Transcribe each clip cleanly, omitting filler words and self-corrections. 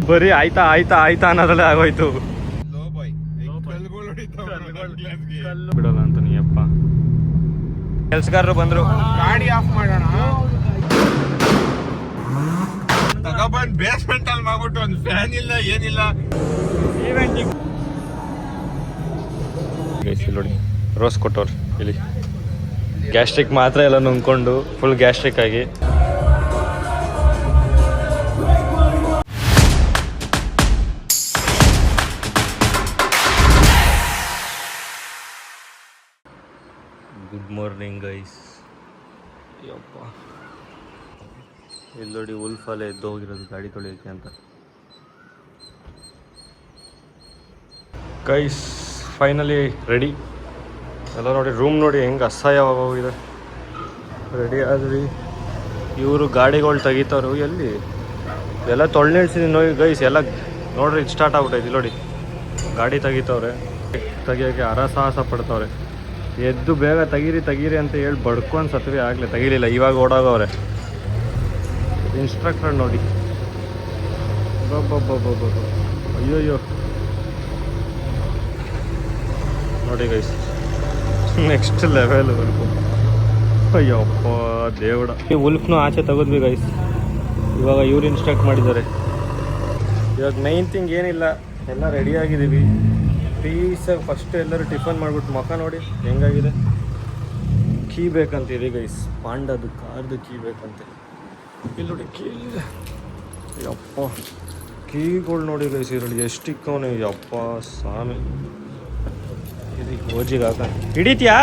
ಬರೀ ಆಯ್ತಾ ಆಯ್ತಾ ಆಯ್ತಾ ಅನ್ನೋದ್ರಲ್ಲೇ ಆಗೋಯ್ತು. ಬಿಡೋಲ್ಲ ಅಂತ ನೀಯಪ್ಪ. ಕೆಲ್ಸಗಾರರು ಬಂದ್ರು, ಗಾಡಿ ಆಫ್ ಮಾಡೋಣ. ತಗೊಬಂದ್ ಬೇಸ್ಮೆಂಟ್ ಅಲ್ಲಿ ಮಾಡ್ಬಿಟ್ಟು ಒಂದು ಫ್ಯಾನ್ ಇಲ್ಲ ಏನಿಲ್ಲ. ನೋಡಿ ರೋಸ್ ಕೊಟ್ಟವ್ರು ಇಲ್ಲಿ. ಗ್ಯಾಸ್ಟ್ರಿಕ್ ಮಾತ್ರ ಎಲ್ಲ ನುಂಗ್ಕೊಂಡು ಫುಲ್ ಗ್ಯಾಸ್ಟ್ರಿಕ್ ಆಗಿ. Good morning guys. ಯಪ್ಪ ಇಲ್ಲಿ ನೋಡಿ ಉಲ್ಫಾಲೆ ಎದ್ದು ಹೋಗಿರೋದು ಗಾಡಿ ತೊಳೆಯೋಕ್ಕೆ ಅಂತ. ಗೈಸ್ ಫೈನಲಿ ರೆಡಿ ಎಲ್ಲ ನೋಡಿ. ರೂಮ್ ನೋಡಿ ಹೆಂಗೆ ಅಸಹ್ಯವಾಗೋಗಿದೆ. ರೆಡಿ ಆದ್ವಿ. ಇವರು ಗಾಡಿಗಳು ತೆಗಿತಾರು ಎಲ್ಲಿ ಎಲ್ಲ ತೊಳೆನಿಡ್ಸಿದೀನಿ ನೋಡಿ ಗೈಸ್. ಎಲ್ಲ ನೋಡ್ರಿ ಇದು ಸ್ಟಾರ್ಟ್ ಆಗ್ಬಿಟ್ಟೈತಿ ನೋಡಿ. ಗಾಡಿ ತೆಗಿತವ್ರೆ, ತೆಗಿಯೋಕ್ಕೆ ಹರಸಾಹಸ ಪಡ್ತವ್ರೆ. ಎದ್ದು ಬೇಗ ತೆಗೀರಿ ಅಂತ ಹೇಳಿ ಬಡ್ಕೊಂಡು ಸತ್ವಿ, ಆಗಲೇ ತೆಗಿಲಿಲ್ಲ. ಇವಾಗ ಓಡಾಗವ್ರೆ. ಇನ್ಸ್ಟ್ರಕ್ಟರ್ ನೋಡಿ, ಅಯ್ಯೋಯ್ಯೋ ನೋಡಿ ಗೈಸ್, ನೆಕ್ಸ್ಟ್ ಲೆವೆಲ್. ಅಯ್ಯಪ್ಪ ದೇವಡ. ಈ ಉಲ್ಫ್ನು ಆಚೆ ತೆಗೆದ್ವಿ ಗೈಸ್. ಇವಾಗ ಇವ್ರು ಇನ್ಸ್ಟ್ರಕ್ಟ್ ಮಾಡಿದ್ದಾರೆ. ಇವಾಗ ಮೈನ್ ಥಿಂಗ್ ಏನಿಲ್ಲ, ಎಲ್ಲ ರೆಡಿಯಾಗಿದ್ದೀವಿ. ಪೀಸಾಗಿ ಫಸ್ಟ್ ಎಲ್ಲರೂ ಟಿಫನ್ ಮಾಡಿಬಿಟ್ಟು ಮುಖ ನೋಡಿ ಹೆಂಗಾಗಿದೆ. ಕೀ ಬೇಕಂತೀರಿ ಗೈಸ್, ಪಾಂಡದು ಕಾರ್ದು ಕೀ ಬೇಕಂತೆ. ಇಲ್ಲಿ ನೋಡಿ ಕೀ ಇದೆ. ಯಪ್ಪ ಕೀಗಳು ನೋಡಿ ಗೈಸ್ ಇರಲಿ ಎಷ್ಟು ಇಕ್ಕವನೇ. ಯಪ್ಪ ಸ್ವಾಮಿ, ಇದಕ್ಕೆ ಓಜಿಗೆ ಹಾಕ ಹಿಡಿತ್ಯಾ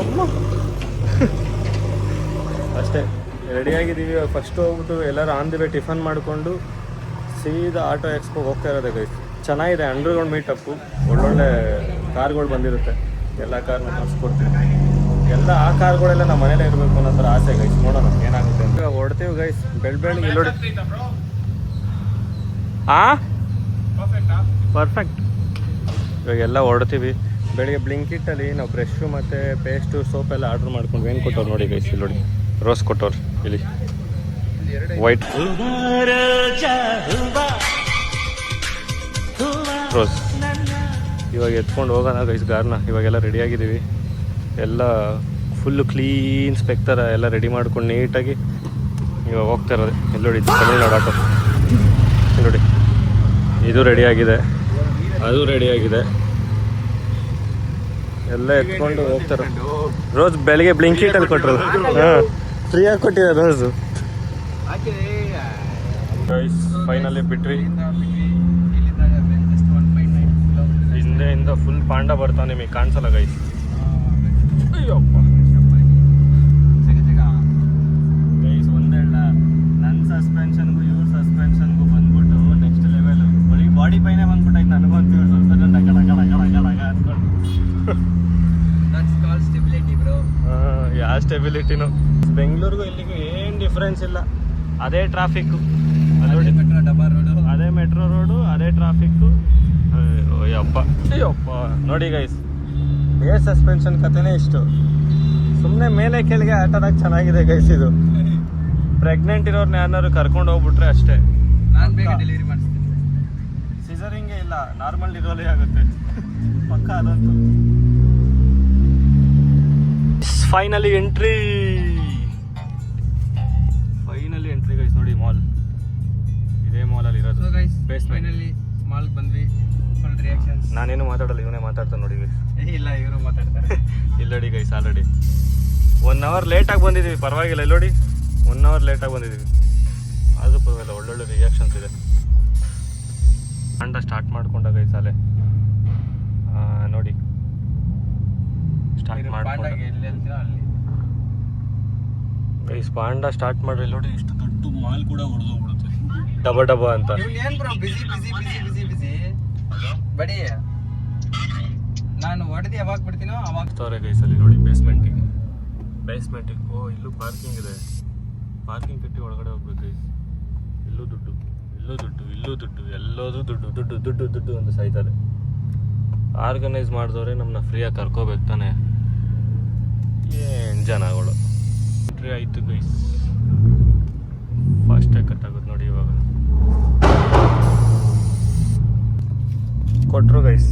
ಅಮ್ಮ. ಅಷ್ಟೇ ರೆಡಿಯಾಗಿದ್ದೀವಿ. ಫಸ್ಟ್ ಹೋಗ್ಬಿಟ್ಟು ಎಲ್ಲರೂ ಆನ್ ದಿ ವೇ ಟಿಫನ್ ಮಾಡಿಕೊಂಡು ಸೀದಾ ಆಟೋ ಎಕ್ಸ್ಪೋಗೆ ಹೋಗ್ತಾ ಇರೋದೆ ಗೈಸ್. ಚೆನ್ನಾಗಿದೆ ಅಂಡರ್ಗ್ರೌಂಡ್ ಮೀಟಪ್ಪು. ಒಳ್ಳೊಳ್ಳೆ ಕಾರ್ಗಳು ಬಂದಿರುತ್ತೆ. ಎಲ್ಲ ಕಾರ್ನ ತರಿಸ್ಕೊಡ್ತೀವಿ. ಎಲ್ಲ ಆ ಕಾರ್ಗಳೆಲ್ಲ ನಮ್ಮ ಮನೇಲೇ ಇರಬೇಕು ಅನ್ನೋ ಥರ ಆಸೆ ಗೈಸ್. ನೋಡೋಣ ಏನಾಗುತ್ತೆ ಅಂತ. ಹೊಡ್ತೀವಿ ಗೈಸ್ ಬೆಳಗ್ಗೆ ಇಲ್ಲಿ ನೋಡಿ. ಪರ್ಫೆಕ್ಟ್. ಇವಾಗೆಲ್ಲ ಹೊಡ್ತೀವಿ. ಬೆಳಿಗ್ಗೆ ಬ್ಲಿಂಕಿಟ್ಟಲ್ಲಿ ನಾವು ಬ್ರಷು ಮತ್ತು ಪೇಸ್ಟು ಸೋಪ್ ಎಲ್ಲ ಆರ್ಡ್ರ್ ಮಾಡ್ಕೊಂಡು ಏನು ಕೊಟ್ಟವ್ರು ನೋಡಿ ಗೈಸ್. ಇಲ್ಲಿ ನೋಡಿ ರೋಸ್ ಕೊಟ್ಟವ್ರು ಇಲ್ಲಿ ವೈಟ್ ರೋಸ್. ಇವಾಗ ಎತ್ಕೊಂಡು ಹೋಗೋಣ ಗೈಸ್ ಕಾರ್ನ. ಇವಾಗೆಲ್ಲ ರೆಡಿಯಾಗಿದ್ದೀವಿ. ಎಲ್ಲ ಫುಲ್ಲು ಕ್ಲೀನ್ ಸ್ಪೆಕ್ ಥರ ಎಲ್ಲ ರೆಡಿ ಮಾಡ್ಕೊಂಡು ನೀಟಾಗಿ ಇವಾಗ ಹೋಗ್ತಾ ಇರೋದು. ಇಲ್ಲಿ ನೋಡಿ ತಮಿಳ್ನಾಡು ಆಟೋ. ಇಲ್ಲಿ ನೋಡಿ ಇದು ರೆಡಿಯಾಗಿದೆ, ಅದು ರೆಡಿಯಾಗಿದೆ. ಎಲ್ಲ ಎತ್ಕೊಂಡು ಹೋಗ್ತಾರೆ. ರೋಸ್ ಬೆಳಿಗ್ಗೆ ಬ್ಲಿಂಕಿಟಲ್ಲಿ ಕೊಟ್ಟರು. ಹಾಂ ಫ್ರೀಯಾಗಿ ಕೊಟ್ಟಿದೆ ರೋಸು. ಗೈಸ್ ಫೈನಲಿ ಬಿಟ್ರಿ. ಹಿಂದೆಯಿಂದ ಫುಲ್ ಪಾಂಡ ಬರ್ತಾವೆ, ನಿಮಗೆ ಕಾಣಿಸಲ್ಲ ಗೈಸ್. ಅಯ್ಯಪ್ಪ ಗೈಸ್ ಒಂದೇಳ ನನ್ನ ಸಸ್ಪೆನ್ಷನ್ಗೂ ಇವ್ರ ಸಸ್ಪೆನ್ಷನ್ಗೂ ಬಂದ್ಬಿಟ್ಟು ನೆಕ್ಸ್ಟ್ ಲೆವೆಲ್. ಬರೀ ಬಾಡಿ ಪೈನೇ ಬಂದ್ಬಿಟ್ಟಾಯ್ತು ನನಗಂತೂ. ಇವ್ರು ಸಸ್ಪೆನ್ಷನ್ ಡಗ ಅಂದ್ಕೊಂಡು ಯಾವ ಸ್ಟೆಬಿಲಿಟಿನೂ. ಬೆಂಗಳೂರಿಗೂ ಇಲ್ಲಿಗೂ ಏನು ಡಿಫ್ರೆನ್ಸ್ ಇಲ್ಲ. ಅದೇ ಟ್ರಾಫಿಕ್ಕು, ಅದೇ ಮೆಟ್ರೋ ರೋಡು, ಅದೇ ಟ್ರಾಫಿಕ್ಕು. ಅಯ್ಯಪ್ಪ ಅಯ್ಯಪ್ಪ ನೋಡಿ ಗೈಸ್, ಏರ್ ಸಸ್ಪೆನ್ಷನ್ ಕಥೆನೇ ಇಷ್ಟು. ಸುಮ್ಮನೆ ಮೇಲೆ ಕೆಳಗೆ ಆಟೋದಾಗ ಚೆನ್ನಾಗಿದೆ ಗೈಸ್. ಇದು ಪ್ರೆಗ್ನೆಂಟ್ ಇರೋರ್ನ ಯಾರು ಕರ್ಕೊಂಡು ಹೋಗ್ಬಿಟ್ರೆ ಅಷ್ಟೇ. ನಾನು ಬೇಗ ಡೆಲಿವರಿ ಮಾಡಿಸ್ತೀನಿ. ಸಿಸರಿಂಗೇ ಇಲ್ಲ, ನಾರ್ಮಲ್ ಡಿಲಿವರಿ ಆಗುತ್ತೆ ಪಕ್ಕ ಅದಂತೂ. Finally entry guys. ನೋಡಿ ಮಾಲ್, ಇದೇ ಮಾಲಲ್ಲಿ ಇರೋದು. ಫೈನಲಿ ಮಾಲ್ಗೆ ಬಂದ್ವಿ. Full reactions. ನಾನೇನು ಮಾತಾಡಲ್ಲ, ಇವನೇ ಮಾತಾಡ್ತಾನೆ ನೋಡಿ ಗೈಸ್. ಇಲ್ಲ ಇವರು ಮಾತಾಡ್ತಾರೆ. ಇಲ್ಲಡಿ ಗೈಸ್ ಆಲ್ರೆಡಿ 1 hour ಲೇಟಾಗಿ ಬಂದಿದ್ದೀವಿ. ಪರವಾಗಿಲ್ಲ, ಇಲ್ಲೋಡಿ 1 hour ಲೇಟಾಗಿ ಬಂದಿದ್ದೀವಿ. ಅದು ಪರವಾಗಿಲ್ಲ, ಒಳ್ಳೊಳ್ಳೆ ರಿಯಾಕ್ಷನ್ಸ್ ಇದೆ. ಪಾಂಡ ಸ್ಟಾರ್ಟ್ ಮಾಡ್ಕೊಂಡ ಗೈಸ್ ಅಲ್ಲೇ ನೋಡಿ. ಸ್ಟಾರ್ಟ್ ಮಾಡ್ಕೊಂಡ ಗೈಸ್. ಪಾಂಡ ಸ್ಟಾರ್ಟ್ ಮಾಡ್ರಿ. ನೋಡಿ ಇಷ್ಟು ದೊಡ್ಡ ಮಾಲ್ ಕೂಡ ಹೊಡೆದೋಗ್ಬಿಡುತ್ತೆ ಡಬ ಅಂತ. ಏನ್ ಬ್ರೋ ಬಿಸಿ ಬಿಸಿ ಬಿಸಿ ಬಿಸಿ ಬಿಸಿ ಬಡಿ. ನಾನು ಹೊಡೆದು ಯಾವಾಗ ಬಿಡ್ತೀನೋ ಅವಾಗ ತೋರೆ ಗೈಸ್. ಅಲ್ಲಿ ನೋಡಿ ಬೇಸ್ಮೆಂಟಿಗೆ. ಓ ಇಲ್ಲೂ ಪಾರ್ಕಿಂಗ್ ಇದೆ. ಪಾರ್ಕಿಂಗ್ ಕಟ್ಟಿ ಒಳಗಡೆ ಹೋಗ್ಬೇಕು ಗೈಸ್. ಇಲ್ಲೂ ದುಡ್ಡು, ಎಲ್ಲೋದು ದುಡ್ಡು ಅಂತ ಸಾಯ್ತಾರೆ. ಆರ್ಗನೈಸ್ ಮಾಡಿದವ್ರೆ ನಮ್ಮನ್ನ ಫ್ರೀಯಾಗಿ ಕರ್ಕೋಬೇಕು ತಾನೆ. ಏನು ಜನಗಳು. ಎಂಟ್ರಿ ಆಯಿತು ಗೈಸ್. ಫಾಸ್ಟಾಗಿ ಕತ್ತಾಗುತ್ತೆ ನೋಡಿ ಇವಾಗ. ಕೊಟ್ಟರು ಗೈಸ್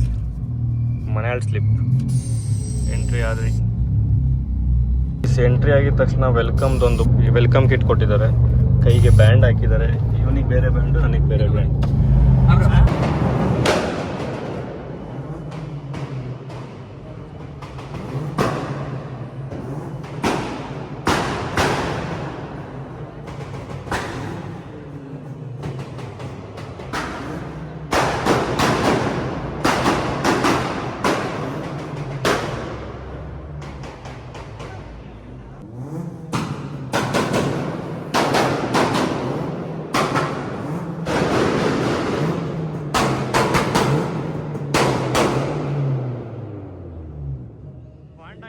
ಮನೆಯಲ್ಲಿ ಸ್ಲಿಪ್. ಎಂಟ್ರಿ ಆದ್ರಿ. ಎಂಟ್ರಿ ಆಗಿದ ತಕ್ಷಣ ವೆಲ್ಕಮ್ ಕಿಟ್ ಕೊಟ್ಟಿದ್ದಾರೆ. ಕೈಗೆ ಬ್ಯಾಂಡ್ ಹಾಕಿದ್ದಾರೆ. ಇವನಿಗೆ ಬೇರೆ ಬ್ಯಾಂಡು, ನನಗೆ ಬೇರೆ ಬ್ಯಾಂಡ್.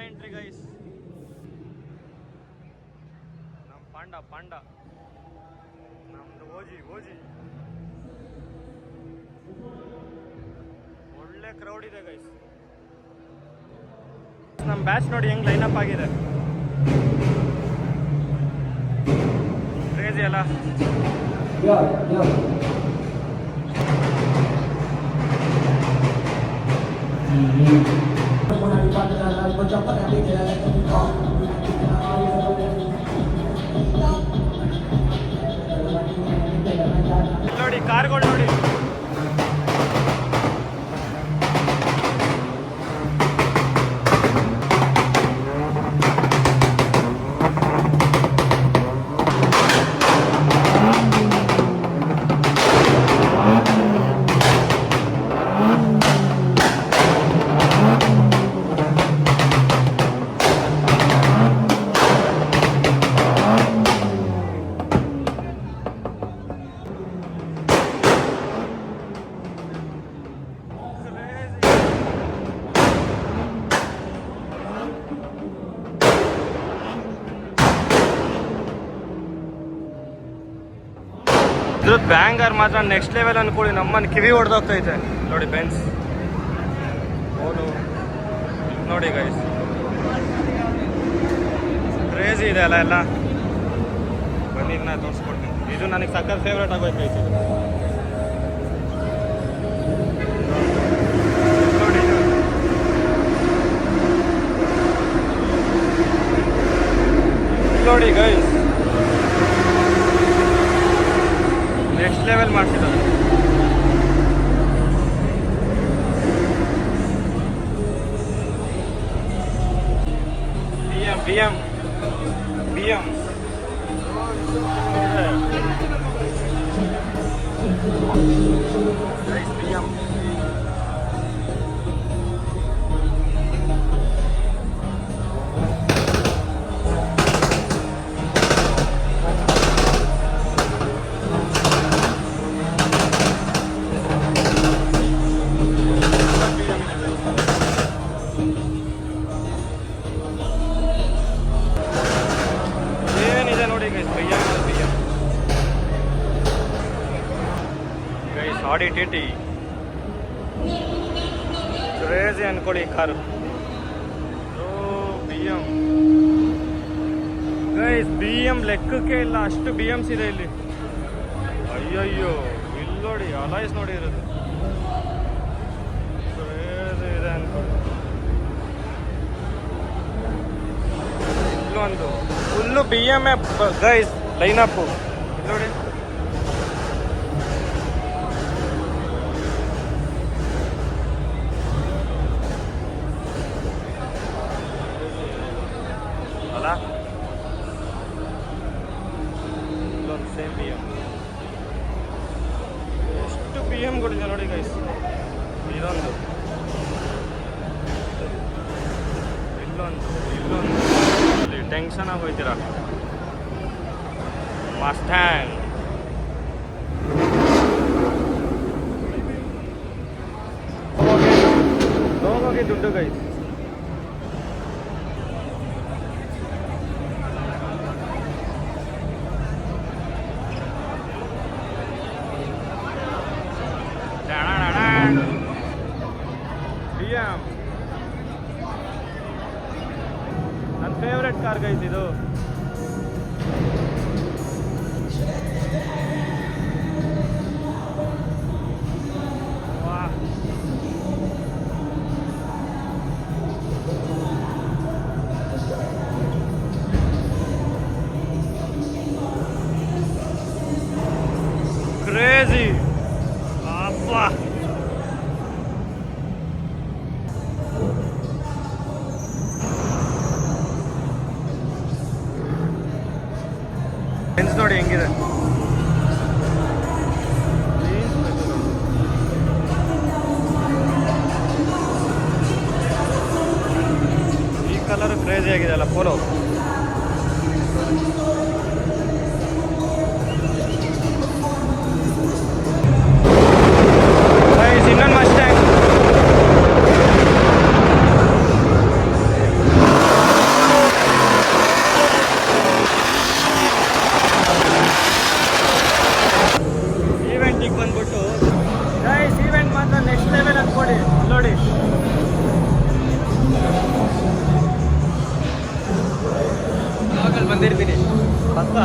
Entry guys. ನಮ್ಮ ಪಾಂಡ ನಮ್ದು ಓಜಿ ಒಳ್ಳೆ ಕ್ರೌಡ್ ಇದೆ ಗೈಸ್. ನಮ್ಮ ಬ್ಯಾಚ್ ನೋಡಿ ಹೆಂಗ್ ಲೈನಪ್ ಆಗಿದೆ. ಕ್ರೇಜಿ ಅಲ್ಲ. ನೋಡಿ ಕಾರ್ಗಳು ನೋಡಿ. ಇದ್ರದ್ದು ಬ್ಯಾಂಗರ್ ಮಾತ್ರ ನೆಕ್ಸ್ಟ್ ಲೆವೆಲ್ ಅನ್ಕೊಳ್ಳಿ. ನಮ್ಮನ್ನು ಕಿವಿ ಹೊಡೆದೋಗ್ತೈತೆ ನೋಡಿ. ಬೆನ್ಸ್ ಓನು ನೋಡಿ ಗೈಸ್, ಕ್ರೇಜಿ ಇದೆ ಅಲ್ಲ ಎಲ್ಲ. ಬನ್ನಿ ನಾ ತೋರಿಸ್ಕೊಡ್ತೀನಿ. ಇದು ನನಗೆ ಸಕ್ಕತ್ ಫೇವ್ರೇಟ್ ಆಗೋಯ್ತೈತೆ. ನೋಡಿ ನೋಡಿ ಗೈಸ್, ನೆಕ್ಸ್ಟ್ ಲೆವೆಲ್ ಮಾಡ್ತಿದ್ದಾರೆ. BM ಏನಿದೆ ನೋಡಿ ಗೈಸ್. ಆಡಿ TT ಕ್ರೇಜಿ ಅನ್ಕೊಳ್ಳಿ ಕಾರು. BM ಗೈಸ್, BM ಲೆಕ್ಕಕ್ಕೆ ಇಲ್ಲ, ಅಷ್ಟು BMs ಇದೆ ಇಲ್ಲಿ. ಅಯ್ಯಯ್ಯೋ, ಇಲ್ಲಿ ನೋಡಿ ಅಲೈಸ್ ನೋಡಿ ಇರೋದು. ಕ್ರೇಜಿ ಇದೆ ಅನ್ಕೊಳ್ಳಿ. ಇಲ್ಲೊಂದು ಫುಲ್ಲು BM ಗೈಸ್ ಲೈನಪ್ಪು ನೋಡಿ. ಇಲ್ಲೊಂದು ಸೇಮ್ BM. ಎಷ್ಟು BMಗಳಿದೆ ನೋಡಿ ಗೈಸ್. ಇಲ್ಲೊಂದು ಇಲ್ಲಿ ಟೆನ್ಷನ್ ಆಗೋಯ್ತೀರಾ. ಮಸ್ಟ್ಯಾಂಗ್ ಹೋಗೋಗಿ ದುಡ್ಡು ಗೈಸ್. BM ನನ್ನ ಫೇವ್ರೆಟ್ ಕಾರ್ ಗೈಸ್ ಇದು. ಕಲರ್ ಕ್ರೇಜಿ ಆಗಿದೆ ಅಲ್ಲ ಪೋಲೋ. ಇನ್ನೊಂದು ಮಸ್ಟ್ಯಾಂಗ್. ಈವೆಂಟಿಗೆ ಬಂದ್ಬಿಟ್ಟು ಗೈಸ್, ಈವೆಂಟ್ ಮಾತ್ರ ನೆಕ್ಸ್ಟ್ ಲೆವೆಲ್ ಅಂದ್ಕೊಡಿ. ನೋಡಿ ಆವಾಗಲ್ಲಿ ಬಂದಿರ್ತೀನಿ ಪಕ್ಕ.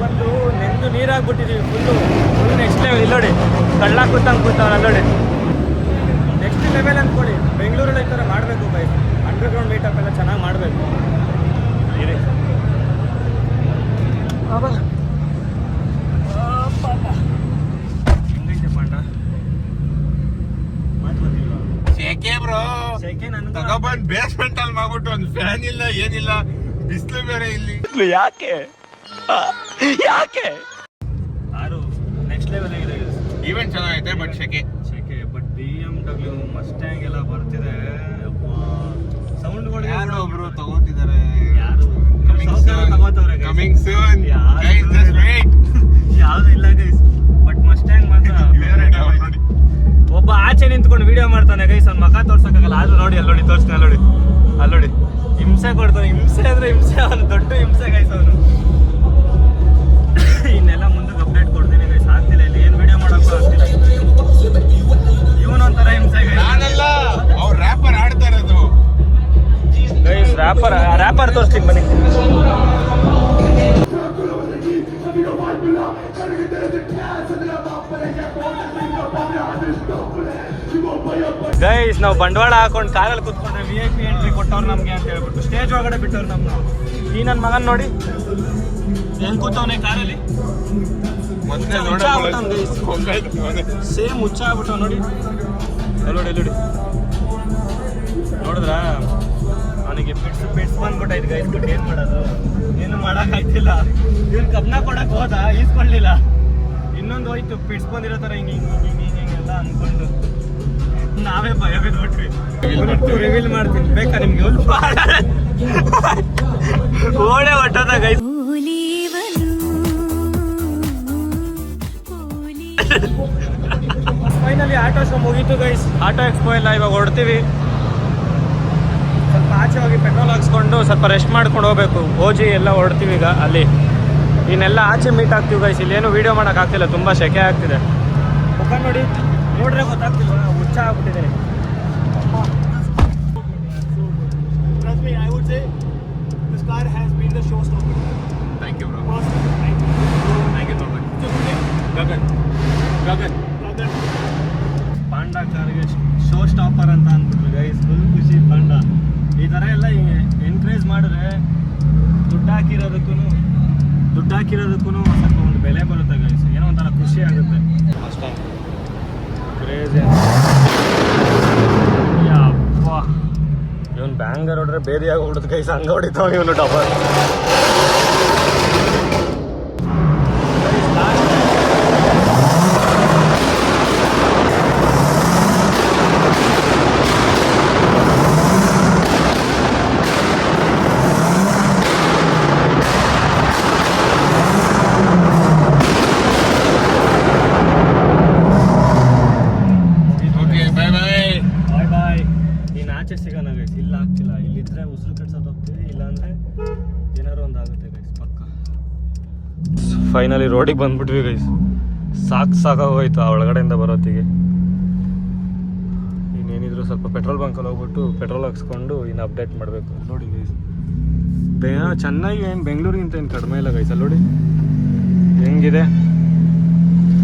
ಬಂದು ನೆಂದು ನೀರಾಗ್ಬಿಟ್ಟಿದ್ದೀವಿ ಫುಲ್ ನೆಕ್ಸ್ಟ್ ಲೆವೆಲ್. ಇಲ್ಲಿ ನೋಡಿ ಕಳ್ಳ ಕೂತಂಗೆ ಕೂತವ್ರು ಅಲ್ಲೋಡಿ. ನೆಕ್ಸ್ಟ್ ಲೆವೆಲ್ ಅಂದ್ಕೊಳ್ಳಿ. ಬೆಂಗಳೂರಲ್ಲಿ ಈ ಥರ ಮಾಡಬೇಕು ಬೈ. ಅಂಡರ್ಗ್ರೌಂಡ್ ಮೀಟಪ್ ಎಲ್ಲ ಚೆನ್ನಾಗಿ ಮಾಡಬೇಕು. ಹೆಂಗೈತೆ ಪಾಂಡ? ಶೆಕೆ ಬ್ರೋ, ಶೆಕೆ ನನಗೆ ತಗೊಬಂದ್ ಬೇಸ್ಮೆಂಟ್ ಅಲ್ಲಿ ಮಾಡ್ಬಿಟ್ಟು ಒಂದು ಫ್ಯಾನ್ ಇಲ್ಲ ಏನಿಲ್ಲ, ಬಿಸಿಲು ಬೇರೆ ಇಲ್ಲಿ. ಯಾಕೆ ಯಾರು ನೆಕ್ಸ್ಟ್ ಲೆವೆಲ್ ಆಗಿದೆ. ಈವೆಂಟ್ ಚೆನ್ನಾಗೈತೆ ಬಟ್ ಶೆಕೆ ಬಟ್ BMW ಮಸ್ಟ್ಯಾಂಗ್ ಎಲ್ಲ ಬರ್ತಿದೆ. ಸೌಂಡ್ಗಳು ಯಾರೋ ಒಬ್ರು ತಗೋತಿದ್ದಾರೆ. ಯಾರು ತಗೋತವ್ರೆ coming soon guys, just wait. ಯಾವ್ದು ಇಲ್ಲ ಗೈಸ್, ಬಟ್ ಮಸ್ಟ್ಯಾಂಗ್ ಮಾತ್ರ ಫೇವರೇಟ್. ಒಬ್ಬ ಆಚೆ ನಿಂತ್ಕೊಂಡು ವಿಡಿಯೋ ಮಾಡ್ತಾನೆ ಗೈಸ್, ಅವ್ನ ಮಗ ತೋರ್ಸಕ್ಕಾಗಲ್ಲ. ಆದ್ರೂ ನೋಡಿ ಅಲ್ಲೋಡಿ ತೋರಿಸ್ತಾನೆ, ಅಲ್ಲೋಡಿ ಹಿಂಸೆ ಕೊಡ್ತಾನೆ. ಹಿಂಸೆ ಅಂದ್ರೆ ಹಿಂಸೆ, ಅವನು ದೊಡ್ಡ ಹಿಂಸೆ ಗೈಸ್ ಅವನು. ಇನ್ನೆಲ್ಲ ಮುಂದಕ್ಕೆ ಅಪ್ಡೇಟ್ ಕೊಡ್ತೀನಿ ಗೈಸ್. ಆಗ್ತಿಲ್ಲ ಇಲ್ಲಿ ಏನು ವಿಡಿಯೋ ಮಾಡೋಕ್ಕೂ ಆಗ್ತಿಲ್ಲ. ಇವನೊಂಥರ ಹಿಂಸೆ ಗೈಸ್. ನಾನಲ್ಲ, ಅವ್ರು ರ್ಯಾಪರ್ ಆಡ್ತಾ ಇರೋದು ಗೈಸ್. ರ್ಯಾಪರ್ ತೋರಿಸ್ತೀನಿ ಬನ್ನಿ. ಗೈಸ್, ನಾವು ಬಂಡವಾಳ ಹಾಕೊಂಡು ಕಾರಲ್ಲಿ ಕುತ್ಕೊಂಡ್ರೆ VIP ಎಂಟ್ರಿ ಕೊಟ್ಟವ್ರು ನಮಗೆ ಅಂತ ಹೇಳ್ಬಿಟ್ಟು ಸ್ಟೇಜ್ ಒಳಗಡೆ ಬಿಟ್ಟವ್ರು ನಮ್ಮನ್ನ. ಈ ನನ್ನ ಮಗನ್ ನೋಡಿ ಹೆಂಗ್ ಕೂತವನೇ ಕಾರಲ್ಲಿ. ಸೇಮ್ ಹುಚ್ಚ ಆಗ್ಬಿಟ್ಟವ್ ನೋಡಿ. ನೋಡಿ ನೋಡಿದ್ರಾ? ಅವನಿಗೆ ಪಿಟ್ಸ್ ಬಂದ್ಬಿಟ್ಟೈತೆ ಗೈಸ್. ಬಟ್ ಏನು ಮಾಡೋದು, ಏನು ಮಾಡೋಕ್ಕಾಯ್ತಿಲ್ಲ. ಇವ್ನು ಕಬ್ನ ಕೊಡಕ್ಕೆ ಹೋದ, ಈಸ್ಕೊಳ್ಳಿಲ್ಲ. ಇನ್ನೊಂದು ಹೋಯ್ತು ಪಿಟ್ಸ್ ಬಂದಿರೋ ಥರ ಹಿಂಗೆಲ್ಲ ಅಂದ್ಕೊಂಡು ನಾವೇ ಭಯ ಬಿದ್ಬಿಟ್ವಿ. ರಿವೀಲ್ ಮಾಡ್ತೀನಿ ಬೇಕಾ ನಿಮ್ಗೆ? ಓಡೇ ಹೊಟ್ಟೋದ ಗೈಸ್. ಫೈನಲಿ ಆಟೋ ಶೋ ಮುಗೀತು ಗೈಸ್. ಆಟೋ ಎಕ್ಸ್ಪೋ ಎಲ್ಲ ಇವಾಗ ಹೊರಡ್ತೀವಿ. ಸ್ವಲ್ಪ ಆಚೆ ಹೋಗಿ ಪೆಟ್ರೋಲ್ ಹಾಕ್ಸ್ಕೊಂಡು ಸ್ವಲ್ಪ ರೆಸ್ಟ್ ಮಾಡ್ಕೊಂಡು ಹೋಗ್ಬೇಕು. ಓಜಿ ಎಲ್ಲ ಹೊರಡ್ತೀವಿ ಈಗ. ಅಲ್ಲಿ ಇನ್ನೆಲ್ಲ ಆಚೆ ಮೀಟ್ ಆಗ್ತೀವಿ ಗೈಸ್. ಇಲ್ಲೇನು ವೀಡಿಯೋ ಮಾಡೋಕ್ಕಾಗ್ತಿಲ್ಲ, ತುಂಬ ಸೆಕೆ ಆಗ್ತಿದೆ. ಮುಖ ನೋಡಿ, ನೋಡ್ರೆ ಗೊತ್ತಾಗ್ತಿಲ್ವ, ಹುಚ್ಚ ಆಗ್ಬಿಟ್ಟಿದೆ. ಪಾಂಡ ಕಾರ್ಗೆ ಶೋ ಸ್ಟಾಪರ್ ಅಂತ ಅಂದ್ಬಿಟ್ರು ಗೈಸ್. ಫುಲ್ ಖುಷಿ ಪಾಂಡ. ಈ ಥರ ಎಲ್ಲ ಎನ್ಕರೇಜ್ ಮಾಡಿದ್ರೆ ದುಡ್ಡು ಹಾಕಿರೋದಕ್ಕೂ ಸ್ವಲ್ಪ ಒಂದು ಬೆಲೆ ಬರುತ್ತೆ ಗೈಸ್. ಏನೋ ಒಂಥರ ಖುಷಿ ಆಗುತ್ತೆ ಅಷ್ಟೇ. ಕ್ರೇಜಿ. ಯಪ್ಪ, ಇವನು ಬ್ಯಾಂಗರ್ ಹೊಡ್ರೆ ಬೇರೆಯಾಗಿ ಹೊಡೆದು ಗೈಸ್. ಹಂಗೆ ಹೊಡಿತಾವ ಇವನು ಡಬಲ್. ಆಚೆ ಸಿಗೋಣ ಗೈಸ್. ಇಲ್ಲ ಆಗ್ತಿಲ್ಲ. ಇಲ್ಲಿದ್ರೆ ಉಸಿರು ಕಟ್ಸೋದು ಹೋಗ್ತೀವಿ, ಇಲ್ಲಾಂದ್ರೆ ಏನಾರು ಒಂದು ಆಗುತ್ತೆ ಗೈಸ್ ಪಕ್ಕ. ಫೈನಲಿ ರೋಡಿಗೆ ಬಂದ್ಬಿಟ್ವಿ ಗೈಸ್. ಸಾಕಾಗೋಯ್ತು ಆ ಒಳಗಡೆಯಿಂದ ಬರೋತ್ತಿಗೆ. ಇನ್ನೇನಿದ್ರು ಸ್ವಲ್ಪ ಪೆಟ್ರೋಲ್ ಬಂಕಲ್ಲಿ ಹೋಗ್ಬಿಟ್ಟು ಪೆಟ್ರೋಲ್ ಹಾಕ್ಸ್ಕೊಂಡು ಇನ್ನು ಅಪ್ಡೇಟ್ ಮಾಡಬೇಕು. ನೋಡಿ ಗೈಸ್, ಚೆನ್ನಾಗಿ ಏನು ಬೆಂಗಳೂರಿಗಿಂತ ಏನು ಕಡಿಮೆ ಇಲ್ಲ ಗೈಸ್. ಅಲ್ಲಿ ನೋಡಿ ಹೆಂಗಿದೆ,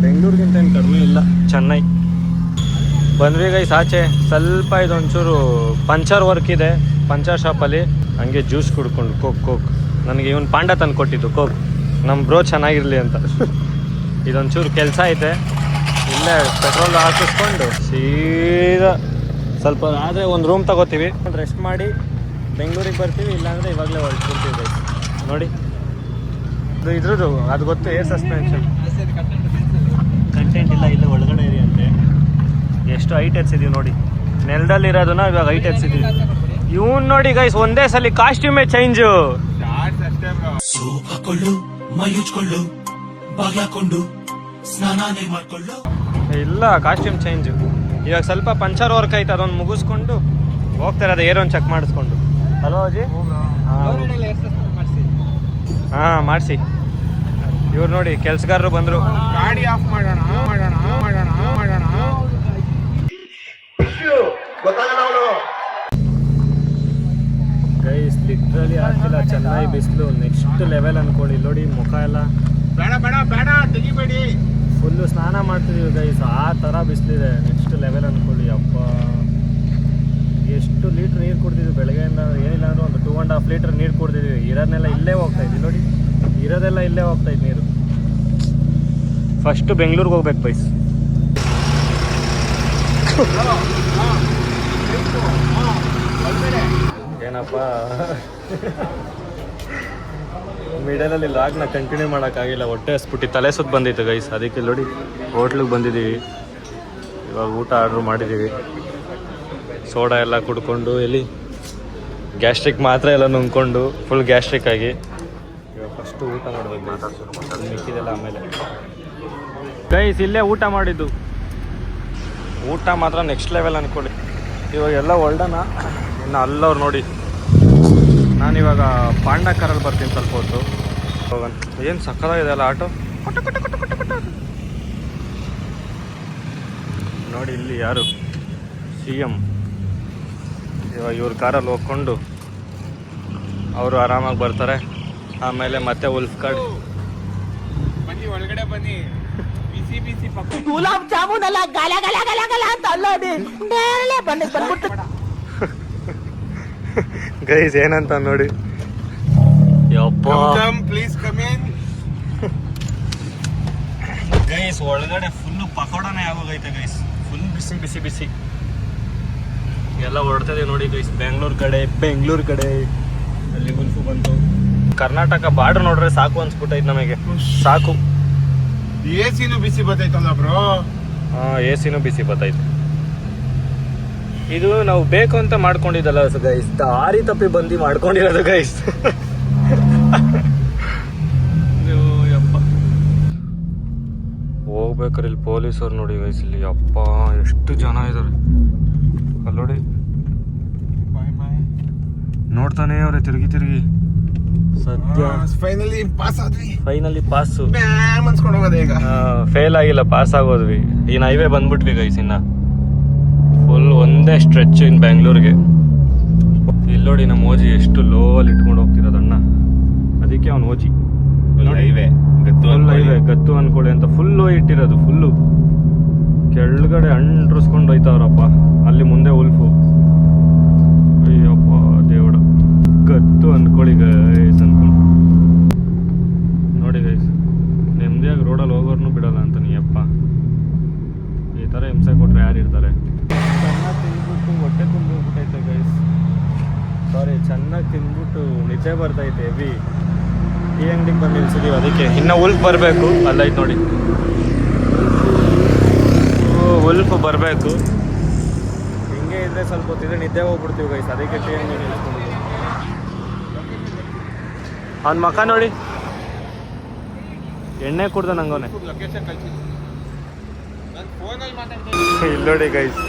ಬೆಂಗಳೂರಿಗಿಂತ ಏನು ಕಡಿಮೆ ಇಲ್ಲ. ಚೆನ್ನೈ ಬಂದ್ವಿ ಗೈಸ್. ಆಚೆ ಸ್ವಲ್ಪ ಇದೊಂಚೂರು ಪಂಚರ್ ವರ್ಕ್ ಇದೆ, ಪಂಚರ್ ಶಾಪಲ್ಲಿ. ಹಂಗೆ ಜ್ಯೂಸ್ ಕುಡ್ಕೊಂಡು ಕೋಕ್ ನನಗೆ ಇವನು ಪಾಂಡ ತಂದು ಕೊಟ್ಟಿದ್ದು ಕೋಕ್. ನಮ್ಮ ಬ್ರೋ ಚೆನ್ನಾಗಿರಲಿ ಅಂತ. ಇದೊಂಚೂರು ಕೆಲಸ ಐತೆ, ಇಲ್ಲೇ ಪೆಟ್ರೋಲ್ ಹಾಕಿಸ್ಕೊಂಡು ಸೀದಾ ಸ್ವಲ್ಪ ಆದರೆ ಒಂದು ರೂಮ್ ತಗೋತೀವಿ, ರೆಸ್ಟ್ ಮಾಡಿ ಬೆಂಗಳೂರಿಗೆ ಬರ್ತೀವಿ. ಇಲ್ಲಾಂದರೆ ಇವಾಗಲೇ ಹೊರಟ್ಬಿಡ್ತೀವಿ ಗೈಸ್. ನೋಡಿ ಇದು ಇದ್ರದ್ದು ಅದು ಗೊತ್ತು, ಏರ್ ಸಸ್ಪೆನ್ಷನ್ ಕಂಟೆಂಟ್ ಇಲ್ಲ, ಇಲ್ಲ ಒಳಗಡೆ ಇರಿ ಅಂತೆ. ಎಷ್ಟು ಹೈಟ್ ಎತ್ಸಿದೀವಿ ನೋಡಿ, ನೆಲದಲ್ಲಿರೋದನ್ನ ಇವಾಗ ಹೈಟ್ ಎತ್ಸಿದೀವಿ. ಇವನ್ ನೋಡಿ ಗೈಸ್, ಒಂದೇ ಸಲ ಕಾಸ್ಟ್ಯೂಮೇ ಚೇಂಜು. ಹಾಕೊಳ್ಳು, ಮೈ ಉಜ್ಕೊಳ್ಳು, ಬಾಗ್ಲಾಕೊಂಡು ಸ್ನಾನಾನೇ ಮಾಡ್ಕೊಳ್ಳು. ಇಲ್ಲ ಕಾಸ್ಟ್ಯೂಮ್ ಚೇಂಜು. ಇವಾಗ ಸ್ವಲ್ಪ ಪಂಚರ್ ವರ್ಕ್ ಐತೆ, ಅದೊಂದು ಮುಗಿಸ್ಕೊಂಡು ಹೋಗ್ತಾರೆ. ಅದು ಏರ್ ಒಂದು ಚೆಕ್ ಮಾಡಿಸ್ಕೊಂಡು. ಹಲೋ ಅಜಿ, ಹಾಂ ಮಾಡಿಸಿ. ಇವ್ರು ನೋಡಿ ಕೆಲ್ಸಗಾರರು ಬಂದರು. ಗಾಡಿ ಆಫ್ ಮಾಡೋಣ ಮಾಡೋಣ ಮಾಡೋಣ ಮಾಡೋಣ. ಗೈಸ್ ಲಿಟ್ರಲಿ ಆಗ್ತಿಲ್ಲ, ಚೆನ್ನಾಗಿ ಬಿಸಿಲು ನೆಕ್ಸ್ಟ್ ಲೆವೆಲ್ ಅನ್ಕೊಳ್ಳಿ. ನೋಡಿ ಮುಖ ಎಲ್ಲ ಬೇಡ ಬೇಡ ಬೇಡ ತೆಗಿಬೇಡಿ. ಫುಲ್ಲು ಸ್ನಾನ ಮಾಡ್ತಿದ್ದೀವಿ ಗೈಸ್, ಆ ಥರ ಬಿಸಿಲಿದೆ. ನೆಕ್ಸ್ಟ್ ಲೆವೆಲ್ ಅಂದ್ಕೊಳ್ಳಿ. ಅಪ್ಪ ಎಷ್ಟು ಲೀಟ್ರ್ ನೀರು ಕುಡ್ದಿದ್ವಿ ಬೆಳಗ್ಗೆಯಿಂದ, ಏನಿಲ್ಲ ಅಂದ್ರೆ ಒಂದು 2.5 ಲೀಟ್ರ್ ನೀರು ಕುಡ್ದಿದ್ವಿ. ಇರೋದನ್ನೆಲ್ಲ ಇಲ್ಲೇ ಹೋಗ್ತಾಯಿದ್ವಿ ನೋಡಿ, ಇರೋದೆಲ್ಲ ಇಲ್ಲೇ ಹೋಗ್ತಾಯಿದ್ದು ನೀರು. ಫಸ್ಟು ಬೆಂಗಳೂರಿಗೆ ಹೋಗ್ಬೇಕು ಬೈಸ್. ಏನಪ್ಪ ಮಿಡಲಲ್ಲಿ ಲಾಗ್ನ ಕಂಟಿನ್ಯೂ ಮಾಡೋಕ್ಕಾಗಿಲ್ಲ, ಹೊಟ್ಟೆ ಹಸ್ಬಿಟ್ಟು ತಲೆ ಸುತ್ತ ಬಂದಿತ್ತು ಗೈಸ್. ಅದಕ್ಕೆ ನೋಡಿ ಹೋಟ್ಲಿಗೆ ಬಂದಿದ್ದೀವಿ. ಇವಾಗ ಊಟ ಆರ್ಡ್ರ್ ಮಾಡಿದ್ದೀವಿ. ಸೋಡಾ ಎಲ್ಲ ಕುಡ್ಕೊಂಡು, ಎಲ್ಲಿ ಗ್ಯಾಸ್ಟ್ರಿಕ್ ಮಾತ್ರ ಎಲ್ಲ ನುಂಗ್ಕೊಂಡು ಫುಲ್ ಗ್ಯಾಸ್ಟ್ರಿಕ್ ಆಗಿ ಇವಾಗ ಫಸ್ಟು ಊಟ ಮಾಡಬೇಕು. ಮಿಕ್ಕಿದೆಲ್ಲ ಆಮೇಲೆ. ಗೈಸ್ ಇಲ್ಲೇ ಊಟ ಮಾಡಿದ್ದು, ಊಟ ಮಾತ್ರ ನೆಕ್ಸ್ಟ್ ಲೆವೆಲ್ ಅಂದ್ಕೊಳ್ಳಿ. ಇವಾಗ ಎಲ್ಲ ಹೊಲ್ಡನ ಇನ್ನು ಅಲ್ಲವ್ರು ನೋಡಿ. ನಾನಿವಾಗ ಪಾಂಡಕರಲ್ಲಿ ಬರ್ತೀನಿ ಸ್ವಲ್ಪ ಹೊತ್ತು. ಹೋಗೋಣ. ಏನು ಸಕ್ಕತ್ತಾಗಿದೆ ಅಲ್ಲ ಆಟೋ. ನೋಡಿ ಇಲ್ಲಿ ಯಾರು CM. ಇವಾಗ ಇವ್ರ ಕಾರಲ್ಲಿ ಹೋಗ್ಕೊಂಡು ಅವರು ಆರಾಮಾಗಿ ಬರ್ತಾರೆ. ಆಮೇಲೆ ಮತ್ತೆ ಉಲ್ಫ್ ಕಾರ್ಡ್ ಬನ್ನಿ ಒಳಗಡೆ ಬನ್ನಿ. ಬಿಸಿ ಬಿಸಿ ಗುಲಾಬ್ ಜಾಮೂನ್ ಎಲ್ಲ ಗಲ ಗಲ ಗಲ ಗಲ ಅಂತ ಅಲ್ಲೋದಿ ಮೇಲೆ ಬಂದ್ಬಿಟ್ಟು. ಗೈಸ್ ಏನಂತ ನೋಡಿ. ಯಪ್ಪ ಪ್ಲೀಸ್ ಕಮ್ ಇನ್. ಗೈಸ್ ಒಳಗಡೆ ಫುಲ್ಲು ಪಕೋಡನೇ ಆಗೋಗೈತೆ ಗೈಸ್. ಫುಲ್ ಬಿಸಿ ಬಿಸಿ ಬಿಸಿ ಎಲ್ಲ ಹೊರಡ್ತದೆ ನೋಡಿ ಗೈಸ್. ಬೆಂಗಳೂರು ಕಡೆ ಅಲ್ಲಿ ಗುಲ್ಫು ಬಂತು. ಕರ್ನಾಟಕ ಬಾರ್ಡರ್ ನೋಡ್ರೆ ಸಾಕು ಅನ್ಸ್ಬಿಟ್ಟೈತೆ ನಮಗೆ. ಸಾಕು. AC ಬಿಸಿ ಬರ್ತೈತಲ್ಲ ಬ್ರೋ. ಹಾಂ AC ಬಿಸಿ ಬರ್ತೈತೆ. ಇದು ನಾವು ಬೇಕು ಅಂತ ಮಾಡ್ಕೊಂಡಿದ್ದಲ್ಲ ಗೈಸ್, ದಾರಿ ತಪ್ಪಿ ಬಂದು ಮಾಡ್ಕೊಂಡಿರೋದು ಗೈಸ್. ಯಪ್ಪ ಹೋಗ್ಬೇಕಾರೆ ಇಲ್ಲಿ ಪೊಲೀಸವ್ರು ನೋಡಿ ಗೈಸ್. ಇಲ್ಲಿ ಅಪ್ಪ ಎಷ್ಟು ಜನ ಇದ್ದಾರೆ ಅಲ್ಲಿ ನೋಡಿ. ನೋಡ್ತಾನೆ ಅವ್ರೆ ತಿರುಗಿ ತಿರುಗಿ. ಸದ್ಯ ಫೈನಲಿ ಪಾಸು. ಅನ್ಸ್ಕೊಂಡು ಹೋಗೋದೇ ಈಗ. ಫೇಲ್ ಆಗಿಲ್ಲ, ಪಾಸ್ ಆಗೋದ್ವಿ. ಇನ್ನು ಹೈವೇ ಬಂದ್ಬಿಟ್ವಿ ಗೈಸ್. ಇನ್ನ ಫುಲ್ ಒಂದೇ ಸ್ಟ್ರೆಚ್ ಇನ್ ಬೆಂಗಳೂರಿಗೆ. ಇಲ್ಲಿ ನೋಡಿ ನಮ್ಮ ಓಜಿ ಎಷ್ಟು ಲೋ ಅಲ್ಲಿ ಇಟ್ಕೊಂಡು ಹೋಗ್ತಿರೋದಣ್ಣ. ಅದಕ್ಕೆ ಅವ್ನು ಓಜಿ ಹೈವೇ ಗತ್ತು ಅನ್ಕೊಳ್ಳಿ ಅಂತ ಫುಲ್ಲು ಇಟ್ಟಿರೋದು. ಫುಲ್ಲು ಕೆಳಗಡೆ ಅಂಟ್ರಿಸ್ಕೊಂಡು ಹೋಯ್ತಾವ್ರಪ್ಪ. ಅಲ್ಲಿ ಮುಂದೆ ಉಲ್ಫು. ಅಯ್ಯಪ್ಪ ದೇವಡ, ಗತ್ತು ಅನ್ಕೊಳ್ಳಿ ಗೈಸ್ ಅನ್ಕೊಂಡು. ನೋಡಿ ಗೈಸ್, ನೆಮ್ಮದಿಯಾಗಿ ರೋಡಲ್ಲಿ ಹೋಗೋರ್ನು ಬಿಡಲ್ಲ ಅಂತ ನೀಯಪ್ಪ. ಈ ಥರ ಹಿಂಸೆ ಕೊಟ್ಟರೆ ಯಾರು ಇರ್ತಾರೆ? ಚೆನ್ನಾಗಿ ತಿಂದ್ಬಿಟ್ಟು ಹೊಟ್ಟೆ ತುಂಬಿಬಿಟ್ಟೈತೆ ಗೈಸ್. ಸಾರಿ, ಚೆನ್ನಾಗಿ ತಿಂದ್ಬಿಟ್ಟು ನಿದ್ದೆ ಬರ್ತೈತೆ ಹೆವಿ. ಈ ಅಂಗಡಿಗೆ ಬಂದು ನಿಲ್ಸಿದೀವಿ, ಅದಕ್ಕೆ. ಇನ್ನು ಉಲ್ಫ್ ಬರಬೇಕು. ಅಲ್ಲೈತೆ ನೋಡಿ, ಉಲ್ಫ್ ಬರಬೇಕು. ಹಿಂಗೆ ಇದ್ರೆ ಸ್ವಲ್ಪ ಹೊತ್ತಿದ್ರೆ ನಿದ್ದೆ ಹೋಗ್ಬಿಡ್ತೀವಿ ಗೈಸ್. ಅದಕ್ಕೆ ಟೀ ಅಂಗಡಿ ನಿಲ್ಸ್ಕೊಂಡಿದ್ದೀವಿ. ಅವ್ನ ಮಕ್ಕ ನೋಡಿ, ಎಣ್ಣೆ ಕುಡ್ದ ನಂಗೋನೆ. ಲೊಕೇಶನ್ ಕಳ್ಸಿದ್ದೀನಿ. ನಾನು ಫೋನಲ್ಲಿ ಮಾತಾಡ್ತೀನಿ. ಇಲ್ಲಿ ನೋಡಿ ಗೈಸ್,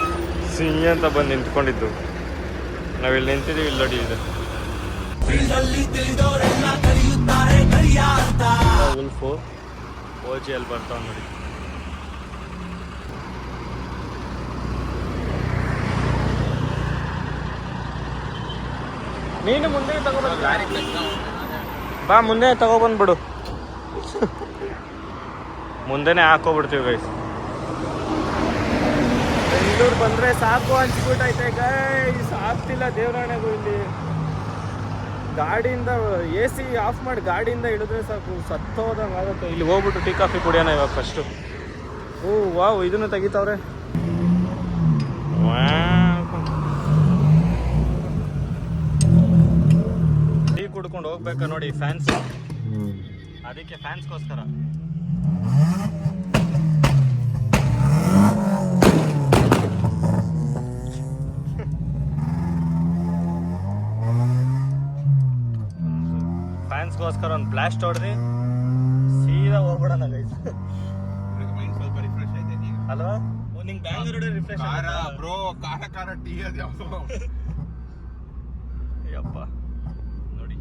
ಸಿಂಗಿ ಅಂತ ಬಂದು ನಿಂತ್ಕೊಂಡಿದ್ದು. ನಾವಿಲ್ಲಿ ನಿಂತಿದ್ದೀವಿ. ಇಲ್ಲಿ ನೋಡಿ, ಇದು ಉಲ್ಫು. ಓಜಿ ಅಲ್ಲಿ ಬರ್ತಾವ ನೋಡಿ. ನೀನು ಮುಂದೆ ಬಾ, ಮುಂದೆ ತಗೊಬಂದ್ಬಿಡು. ಮುಂದೆನೆ ಹಾಕೋಬಿಡ್ತೀವಿ ಗೈಸ್. ಬೆಂಗಳೂರು ಬಂದರೆ ಸಾಕು ಅನ್ಸ್ಬಿಟ್ಟೈತೆ ಗೈಸ್. ಆಗ್ತಿಲ್ಲ ದೇವರಾಣೆಗೂ. ಇಲ್ಲಿ ಗಾಡಿಯಿಂದ AC ಆಫ್ ಮಾಡಿ ಗಾಡಿಯಿಂದ ಇಳಿದ್ರೆ ಸಾಕು ಸತ್ತೋದಂಗೆ ಆಗುತ್ತೆ. ಇಲ್ಲಿ ಹೋಗ್ಬಿಟ್ಟು ಟೀ ಕಾಫಿ ಕುಡಿಯೋಣ ಇವಾಗ ಫಸ್ಟು. ಓ ವಾವ್, ಇದನ್ನು ತೆಗಿತಾವ್ರೆ. ಟೀ ಕುಡ್ಕೊಂಡು ಹೋಗ್ಬೇಕಾ ನೋಡಿ ಫ್ಯಾನ್ಸ್, ಅದಕ್ಕೆ ಫ್ಯಾನ್ಸ್ಗೋಸ್ಕರ. ಫ್ಯಾನ್ಸ್ಗೋಸ್ಕರ ಒಂದು ಬ್ಲಾಸ್ಟ್ ಹೊಡೆದು ಸೀದಾ ಹೋಗ್ಬಿಡೋಣ ಗೈಸ್. ಮೈಂಡ್ ಸ್ವಲ್ಪ ರಿಫ್ರೆಶ್ ಆಯ್ತು ಈಗ ಅಲ್ವಾ? ನಿಂಗೆ ಬ್ಯಾಂಗ್ಳೂರ್ ರಿಫ್ರೆಶ್ ಬ್ರೋ. ಖಾರ ಟೀ ಅದು ಯಾವ್ದು ಯಪ್ಪ ನೋಡಿ.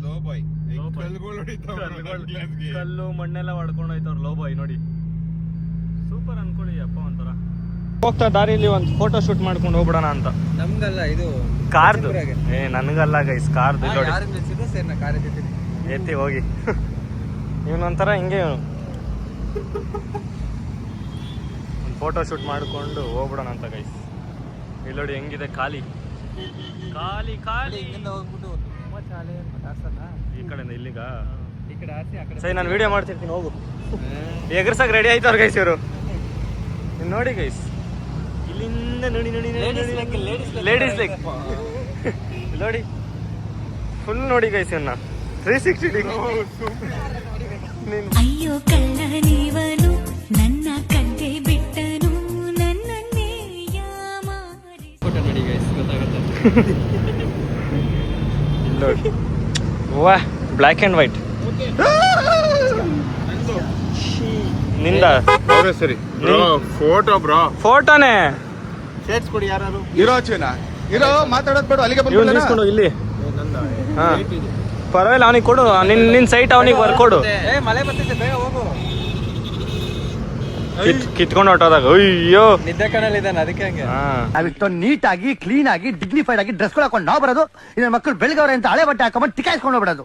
ಲೋ ಬಾಯ್ ಕಲ್ಲು ಮಣ್ಣೆಲ್ಲ ಹೊಡ್ಕೊಂಡು ಹೋಯ್ತವ್ರು ಲೋ ಬಾಯ್ ನೋಡಿ. ಸೂಪರ್ ಅನ್ಕೊಳ್ಳಿ ಅಪ್ಪ. ಒಂಥರ ಹೋಗ್ತಾ ದಾರಿಲಿ ಒಂದು ಫೋಟೋ ಶೂಟ್ ಮಾಡ್ಕೊಂಡು ಹೋಗ್ಬಿಡೋಣ ಅಂತ. ನಮ್ಗಲ್ಲ ಇದು ಕಾರ್ದು. ನನಗಲ್ಲ ಗೈಸ್, ಕಾರ್ದು ನೋಡಿ. ಎತ್ತಿ ಹೋಗಿ ಇವನೊಂಥರ ಹಿಂಗೆ ಒಂದು ಫೋಟೋ ಶೂಟ್ ಮಾಡ್ಕೊಂಡು ಹೋಗ್ಬಿಡೋಣ ಅಂತ ಗೈಸ್. ಇಲ್ಲಿ ನೋಡಿ ಹೆಂಗಿದೆ, ಖಾಲಿ ಖಾಲಿ ಖಾಲಿ. ಹೋಗ್ಬಿಟ್ಟು ತುಂಬಾ ಚಾಲೆ ಈ ಕಡೆಯಿಂದ ಇಲ್ಲಿಗ ಈ ಕಡೆ ಆರ್ಸಿ ಆ ಕಡೆ ಸರಿ, ನಾನು ವಿಡಿಯೋ ಮಾಡ್ತಿರ್ತೀನಿ ಹೋಗು. ಎಗರ್ಸಕ್ ರೆಡಿ ಆಯ್ತವ್ರ ಗೈಸ್ ಇವರು. ನೋಡಿ ಗೈಸ್, ಇಲ್ಲಿಂದ ನೋಡಿ ನೋಡಿ ಲೇಡೀಸ್ ಲೈಕ್ ನೋಡಿ ಫುಲ್ ನೋಡಿ ಗೈಸ್ ಇವನ್ನ 360 ಡಿಗ್ರಿ. ಅಯ್ಯೋ ಕಳ್ಳ ನೀವನು ನನ್ನ ಕಂಡೆ ಬಿಟ್ಟನು ನನ್ನನ್ನೇ ಯಾಮಾರಿ. ಫೋಟೋ ನೋಡಿ ಗೈಸ್, ಗೊತ್ತಾಗುತ್ತೆ. ನೋಡಿ ವಾ, ಬ್ಲ್ಯಾಕ್ ಆ್ಯಂಡ್ ವೈಟ್ ನಿಂದ ಸರಿ ಫೋಟೋ ಬ್ರೋ. ಫೋಟೋನೇ ಶೇಡ್ಸ್ ಕೊಡಿ ಯಾರು. ಇರೋ ಚೇನಾ ಇರೋ ಮಾತಾಡೋದು ಬೇಡ, ಅಲ್ಲಿಗೆ ಇವ್ನು ನಿಲ್ಸ್ಕೊಂಡು ಇಲ್ಲಿ. ಹಾ ಪರವಾಗಿಲ್ಲ, ಅವನಿಗೆ ಕೊಡು. ನಿನ್ನ ಸೈಟ್ ಅವನಿಗೆ ಬರ್ಕೊಡು. ಮಳೆ ಬರ್ತಿದೆ, ಬೇಗ ಹೋಗು. ಕಿತ್ಕೊಂಡು ಹೊಟ್ಟೋದಾಗ ಅಯ್ಯೋ ನಿದ್ದೆ ಕಣ್ಣಲ್ಲಿ ಇದ್ದಾನೆ, ಅದಕ್ಕೆ ಹಂಗೆ. ನಾವಿಷ್ಟೊಂದು ನೀಟಾಗಿ ಕ್ಲೀನ್ ಆಗಿ ಡಿಗ್ನಿಫೈಡ್ ಆಗಿ ಡ್ರೆಸ್ ಹಾಕೊಂಡು ನಾವು ಬರೋದು, ಇನ್ನ ಮಕ್ಕಳು ಬೆಳಗವ್ರೆ ಅಂತ ಹಳೆ ಬಟ್ಟೆ ಹಾಕೊಂಡ್ ಟಿಕಾಯಿಸ್ಕೊಂಡು ಹೋಗ್ಬಿಡೋದು.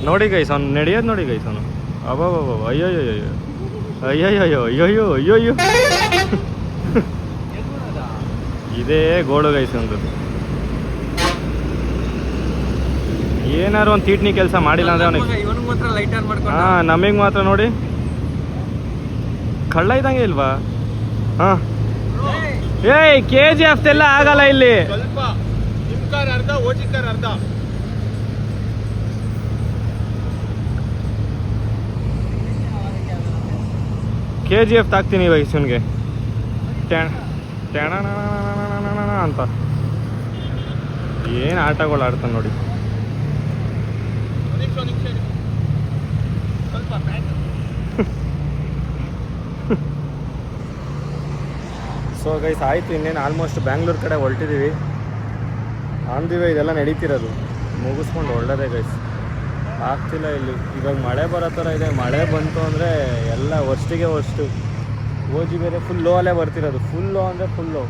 ನೋಡಿ ಗೈಸ್ ಅವ್ನು ನಡೆಯೋದು ನೋಡಿ ಗೈಸ್ ಅವನು. ಅಬ್ಬಬ್ಬ ಅಯ್ಯೋಯ್ಯೋ ಅಯ್ಯೋಯ್ಯೋ ಅಯ್ಯೋಯ್ಯೋ ಅಯ್ಯೋಯ್ಯೋ. ಇದೇ ಗೋಳು ಗೈಸ್ ಒಂದು. ಏನಾರು ಒಂದು ತೀಟ್ನಿ ಕೆಲಸ ಮಾಡಿಲ್ಲ ಅಂದ್ರೆ ಅವನಿಗೆ. ಇವನಿಗೆ ಮಾತ್ರ ಲೈಟ್ ಆನ್ ಮಾಡ್ಕೊಂಡು. ಹಾ, ನಮಗೆ ಮಾತ್ರ ನೋಡಿ ಕಳ್ಳ ಇದ್ದಂಗೆ ಇಲ್ವಾ? ಹಾ ಏಯ್ KGF ಎಲ್ಲ ಆಗಲ್ಲ ಇಲ್ಲಿ. ಸ್ವಲ್ಪ ನಿಮ್ ಕಾರ್ ಅರ್ಧ, ಓಜಿ ಕಾರ್ ಅರ್ಧ. KGF ತಾಕ್ತೀನಿ ಇವಾಗ ಇವನ್ಗೆ ಅಂತ. ಏನು ಆಟಗಳು ಆಡ್ತಾನೆ ನೋಡಿ. ಸೊ ಗೈಸ್ ಆಯಿತು, ಇನ್ನೇನು ಆಲ್ಮೋಸ್ಟ್ ಬ್ಯಾಂಗ್ಳೂರ್ ಕಡೆ ಹೊರಟಿದ್ದೀವಿ. ಆನ್ ದಿ ವೇ ಇದೆಲ್ಲ ನಡೀತಿರೋದು, ಮುಗಿಸ್ಕೊಂಡು ಹೊರಡೋದೇ ಗೈಸ್. ಆಗ್ತಿಲ್ಲ ಇಲ್ಲಿ. ಇವಾಗ ಮಳೆ ಬರೋ ಥರ ಇದೆ. ಮಳೆ ಬಂತು ಅಂದರೆ ಎಲ್ಲ ವರ್ಷಿಗೆ ವರ್ಷು. ಓಜಿ ಬೇರೆ ಫುಲ್ ಲೋ ಅಲ್ಲೇ ಬರ್ತಿರೋದು. ಫುಲ್ ಲೋ ಅಂದರೆ ಫುಲ್ ಲೋ.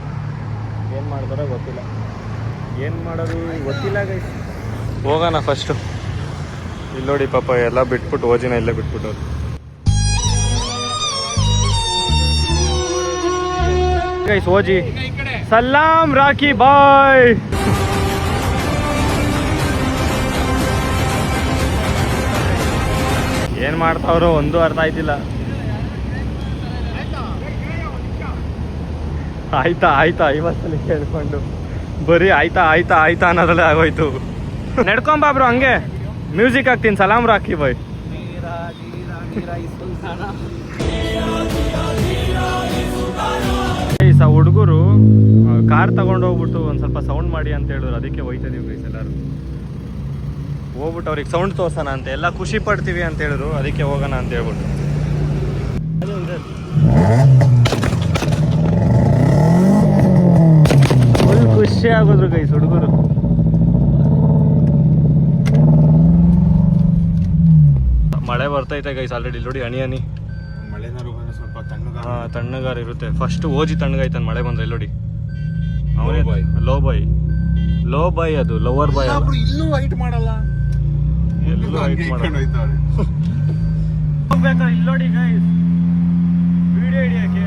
ಏನು ಮಾಡ್ತಾರೋ ಗೊತ್ತಿಲ್ಲ, ಏನು ಮಾಡೋದು ಗೊತ್ತಿಲ್ಲ ಗೈಸ್. ಹೋಗೋಣ ಫಸ್ಟು. ಇಲ್ಲಿ ನೋಡಿ ಪಾಪ ಎಲ್ಲ ಬಿಟ್ಬಿಟ್ಟು ಓಜಿನ ಇಲ್ಲೇ ಬಿಟ್ಬಿಟ್ಟವ್ರು. ಗೈಸ್ ಓಜಿ ಸಲಾಂ ರಾಕಿ ಬಾಯ್. ಏನು ಮಾಡ್ತಾವ್ರೋ ಒಂದು ಅರ್ಥ ಆಯ್ತಿಲ್ಲ. ಆಯ್ತಾ ಆಯ್ತಾ ಇವತ್ತಲ್ಲಿ ಕೇಳ್ಕೊಂಡು ಬರೀ ಆಯ್ತಾ ಆಯ್ತಾ ಆಯ್ತಾ ಅನ್ನೋದ್ರಲ್ಲೇ ಆಗೋಯ್ತು. ನಡ್ಕೊಂಬಾ ಬ್ರೋ, ಹಂಗೆ ಮ್ಯೂಸಿಕ್ ಹಾಕ್ತೀನಿ. ಸಲಾಂ ರಾಕಿ ಬಾಯ್. ಆ ಹುಡುಗರು ಕಾರ್ ತಗೊಂಡು ಹೋಗ್ಬಿಟ್ಟು ಒಂದು ಸ್ವಲ್ಪ ಸೌಂಡ್ ಮಾಡಿ ಅಂತ ಹೇಳಿದ್ರು. ಅದಕ್ಕೆ ಹೋಯ್ತಾ ಇದೀವಿ ಗೈಸ್ ಎಲ್ಲರೂ. ಹೋಗ್ಬಿಟ್ಟು ಅವ್ರಿಗೆ ಸೌಂಡ್ ತೋರ್ಸೋಣ ಅಂತ, ಎಲ್ಲ ಖುಷಿ ಪಡ್ತೀವಿ ಅಂತ ಹೇಳಿದ್ರು. ಅದಕ್ಕೆ ಹೋಗೋಣ ಅಂತ ಹೇಳ್ಬಿಟ್ಟು ಫುಲ್ ಖುಷಿ ಆಗೋದ್ರು ಗೈಸ್ ಹುಡುಗರು. ಮಳೆ ಬರ್ತೈತೆ ಗೈಸ್ ಆಲ್ರೆಡಿ. ನೋಡಿ ಹನಿ ಹನಿ ಮಳೆನಾರು ಸ್ವಲ್ಪ ತಣ್ಣಗಾರ. ಹಾಂ ತಣ್ಣಗಾರ ಇರುತ್ತೆ. ಫಸ್ಟ್ ಓಜಿ ತಣ್ಣಗಾಯ್ತಾನೆ ಮಳೆ ಬಂದ್ರೆ. ಇಲ್ಲಿ ನೋಡಿ ಅವನೇ ಲೋ ಬಾಯ್ ಅದು ಲೋವರ್ ಬಾಯ್. ಇಲ್ಲೂ ವೈಟ್ ಮಾಡಲ್ಲ, ಎಲ್ಲೂ ಹೈಟ್ ಮಾಡೋದು. ಹೋಯ್ತಾರೆ. ಹೋಗ್ಬೇಕಾ ಇಲ್ಲಿ ನೋಡಿ ಗೈಸ್, ವಿಡಿಯೋ ಹಿಡಿಯಕ್ಕೆ.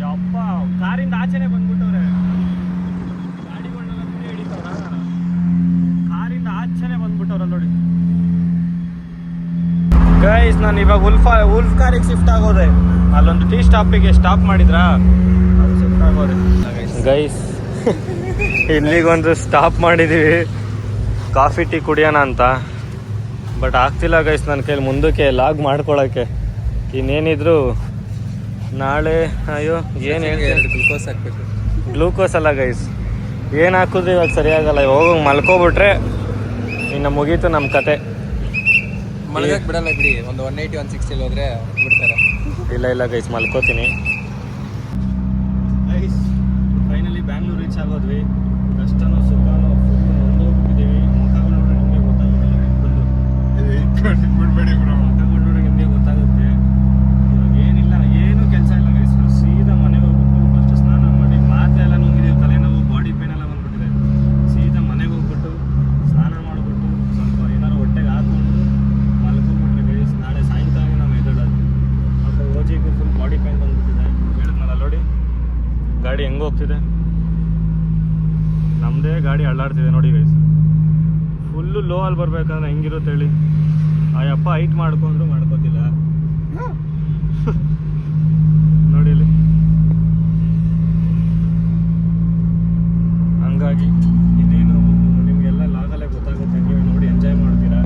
ಯಪ್ಪ ಕಾರಿಂದ ಆಚೆನೆ ಬಂದ್ಬಿಟ್ಟವ್ರೆ ಗಾಡಿಗಳನ್ನೆಲ್ಲ ಮುಂಚೆನೆ ಬಂದ್ಬಿಟ್ಟವ್ರಲ್ಲ ನೋಡಿ ಗೈಸ್. ನಾನು ಇವಾಗ ಉಲ್ಫ್ ಕಾರಿಗೆ ಶಿಫ್ಟ್ ಆಗೋದೆ. ಅಲ್ಲೊಂದು ಟೀ ಸ್ಟಾಪಿಗೆ ಸ್ಟಾಪ್ ಮಾಡಿದ್ರಾ, ಅದು ಶಿಫ್ಟ್ ಆಗೋದೆ ಗೈಸ್. ಇಲ್ಲಿಗೊಂದು ಸ್ಟಾಪ್ ಮಾಡಿದ್ದೀವಿ ಕಾಫಿ ಟೀ ಕುಡಿಯೋಣ ಅಂತ. ಬಟ್ ಆಗ್ತಿಲ್ಲ ಗೈಸ್ ನನ್ನ ಕೈಲಿ ಮುಂದಕ್ಕೆ ಲಾಗ್ ಮಾಡ್ಕೊಳಕ್ಕೆ. ಇನ್ನೇನಿದ್ರು ನಾಳೆ ಅಯ್ಯೋ ಏನು ಹೇಳ್ತೀನಿ, ಗ್ಲೂಕೋಸ್ ಹಾಕ್ಬೇಕು. ಗ್ಲೂಕೋಸ್ ಅಲ್ಲ ಗೈಸ್, ಏನು ಹಾಕಿದ್ರೆ ಇವಾಗ ಸರಿಯಾಗಲ್ಲ. ಹೋಗಿ ಮಲ್ಕೊಬಿಟ್ರೆ ಇನ್ನು ಮುಗೀತು ನಮ್ಮ ಕತೆ. ಮಳಗಕ್ಕೆ ಬಿಡಲ್ಲ ಬಿಡಿ, ಒಂದು 180 160 ಹೋದ್ರೆ ಬಿಡ್ತಾರೆ. ಇಲ್ಲ ಗೈಸ್ ಮಲ್ಕೋತೀನಿ. ಗೈಸ್ ಫೈನಲಿ ಬ್ಯಾಂಗ್ಳೂರ್ ರೀಚ್ ಆಗೋದ್ವಿ. ಕಷ್ಟನೋ ಸುಖನೋ ಫುಲ್ ನೊಂದೋಗ್ಬಿಟ್ಟಿದ್ದೀವಿ. ಮುಖಗಳು ನೋಡ್ರೆ ನಿಮಗೆ ಗೊತ್ತಾಗುತ್ತೆ, ಬಿಡ್ಬೇಡಿ ಬ್ರೋ. ಮುಖಗಳು ನೋಡ್ರೆ ನಿಮಗೆ ಗೊತ್ತಾಗುತ್ತೆ. ಇವಾಗ ಏನಿಲ್ಲ, ಏನೂ ಕೆಲಸ ಇಲ್ಲ ಗೈಸ್. ಸೀದಾ ಮನೆಗೆ ಹೋಗ್ಬಿಟ್ಟು ಫಸ್ಟ್ ಸ್ನಾನ ಮಾಡಿ, ಮಾತ್ರೆ ಎಲ್ಲ ನುಂಗಿದ್ದೀವಿ, ತಲೆನೋವು ಬಾಡಿ ಪೇನ್ ಎಲ್ಲ ಬಂದ್ಬಿಟ್ಟಿದೆ. ಸೀದಾ ಮನೆಗೆ ಹೋಗ್ಬಿಟ್ಟು ಸ್ನಾನ ಮಾಡಿಬಿಟ್ಟು ಸ್ವಲ್ಪ ಏನಾದ್ರು ಹೊಟ್ಟೆಗೆ ಹಾಕೊಂಡು ಮಲ್ಕೊಂಡ್ಬಿಟ್ರೆ ಗೈಸ್ ನಾಳೆ ಸಾಯಂಕಾಲ ನಾವು ಎದ್ದೇಳೋದು. ಮತ್ತು ಓಜಿಗೂ ಫುಲ್ ಬಾಡಿ ಪೇನ್ ಬಂದ್ಬಿಟ್ಟಿದೆ. ಹೇಳಿದ್ನಲ್ಲ ನೋಡಿ ಗಾಡಿ ಹೆಂಗೆ ಹೋಗ್ತಿದೆ, ನಮ್ಮದೇ ಗಾಡಿ ಅಳ್ಳಾಡ್ತಿದೆ ನೋಡಿ ಗೈಸ್. ಫುಲ್ಲು ಲೋ ಅಲ್ಲಿ ಬರ್ಬೇಕಂದ್ರೆ ಹೆಂಗಿರುತ್ತೆ ಹೇಳಿ. ಆ ಯಪ್ಪ ಹೈಟ್ ಮಾಡ್ಕೊಂಡ್ರು ಮಾಡ್ಕೋತಿಲ್ಲ ನೋಡಿ ಇಲ್ಲಿ. ಹಂಗಾಗಿ ಇನ್ನೇನು ನಿಮಗೆಲ್ಲ ಲಾಗಲ್ಲೇ ಗೊತ್ತಾಗುತ್ತೆ, ನೀವು ನೋಡಿ ಎಂಜಾಯ್ ಮಾಡ್ತೀರಾ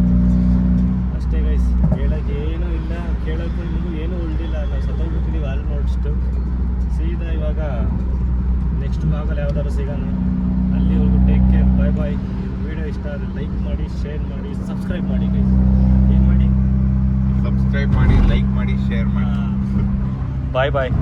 ಅಷ್ಟೇ ಗೈಸ್. ಕೇಳೋಕ್ಕೆ ಏನೂ ಇಲ್ಲ, ಕೇಳೋಕ್ಕೂ ನಿಮಗೂ ಏನೂ ಉಳಿದಿಲ್ಲ. ನಾವು ಸತ್ತೋಗ್ಬಿಟ್ಟಿದ್ದೀವಿ ಆಲ್ಮೋಸ್ಟ್. ಸೀದಾ ಇವಾಗ ನೆಕ್ಸ್ಟ್ ಲಾಗಲ್ಲಿ ಯಾವ್ದಾದ್ರು ಸಿಗೋಣ. ಅಲ್ಲಿವರೆಗೂ ಟೇಕ್ ಕೇರ್, ಬಾಯ್ ಬಾಯ್. ವಿಡಿಯೋ ಇಷ್ಟ ಆದರೆ ಲೈಕ್ ಮಾಡಿ, ಶೇರ್ ಮಾಡಿ, ಸಬ್ಸ್ಕ್ರೈಬ್ ಮಾಡಿ ಗೈಸ್. ಏನು ಮಾಡಿ, ಸಬ್ಸ್ಕ್ರೈಬ್ ಮಾಡಿ, ಲೈಕ್ ಮಾಡಿ, ಶೇರ್ ಮಾಡಿ. ಬಾಯ್ ಬಾಯ್.